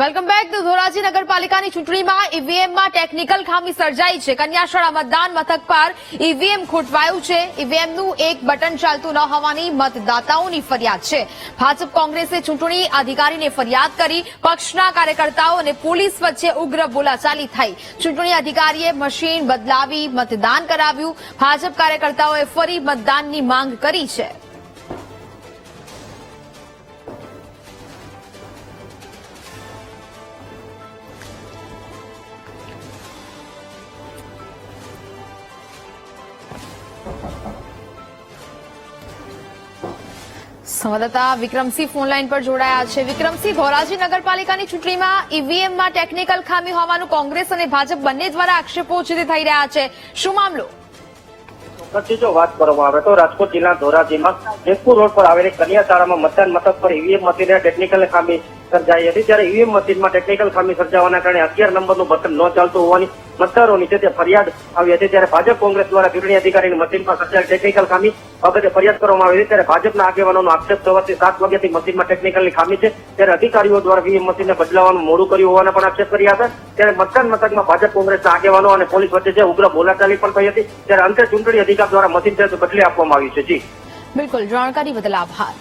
Welcome back. તો ધોરાજી નગરપાલિકાની ચૂંટણીમાં ઈવીએમમાં ટેકનિકલ ખામી સર્જાઈ છે. કન્યાશાળા મતદાન મથક પર ઈવીએમ ખોટવાયું છે. ઈવીએમનું એક બટન ચાલતું ન હોવાની મતદાતાઓની ફરિયાદ છે. ભાજપ કોંગ્રેસે ચૂંટણી અધિકારીને ફરિયાદ કરી. પક્ષના કાર્યકર્તાઓ અને પોલીસ વચ્ચે ઉગ્ર બોલાચાલી થઈ. ચૂંટણી અધિકારીએ મશીન બદલાવી મતદાન કરાવ્યું. ભાજપ કાર્યકર્તાઓએ ફરી મતદાનની માંગ કરી છે. સંવાદદાતા વિક્રમસિંહ ફોનલાઈન પર જોડાયા છે. વિક્રમસિંહ, ધોરાજી નગરપાલિકાની ચૂંટણીમાં ઈવીએમમાં ટેકનિકલ ખામી હોવાનું કોંગ્રેસ અને ભાજપ બંને દ્વારા આક્ષેપો થઈ રહ્યા છે. શું મામલો? જો વાત કરવામાં આવે તો રાજકોટ જિલ્લા ધોરાજીમાં જેતપુર રોડ પર આવેલી કન્યાશાળામાં મતદાન મથક પર ઈવીએમ મશીનને ટેકનિકલ ખામી સર્જાઈ હતી. ત્યારે ઈવીએમ મશીનમાં ટેકનિકલ ખામી સર્જાવાના કારણે 11 નંબરનું બટન ન ચાલતું હોવાની મતદારોની છે તે ફરિયાદ આવી હતી. ત્યારે ભાજપ કોંગ્રેસ દ્વારા ચૂંટણી અધિકારીની મશીનમાં સર્જાયેલ ટેકનિકલ ખામી બાબતે ફરિયાદ કરવામાં આવી હતી. ત્યારે ભાજપના આગેવાનોનો આક્ષેપ સવારથી 7 વાગ્યાથી મશીનમાં ટેકનિકલની ખામી છે. ત્યારે અધિકારીઓ દ્વારા ઈવીએમ મશીનને બદલાવવાનું મોડું કર્યું હોવાના પણ આક્ષેપ કર્યા હતા. ત્યારે મતદાન મથકમાં ભાજપ કોંગ્રેસના આગેવાનો અને પોલીસ વચ્ચે જે ઉગ્ર બોલાચાલી પણ થઈ હતી. ત્યારે અંતે ચૂંટણી અધિકારી દ્વારા મશીન બદલી આપવામાં આવ્યું છે. જી બિલકુલ, જાણકારી બદલ આભાર.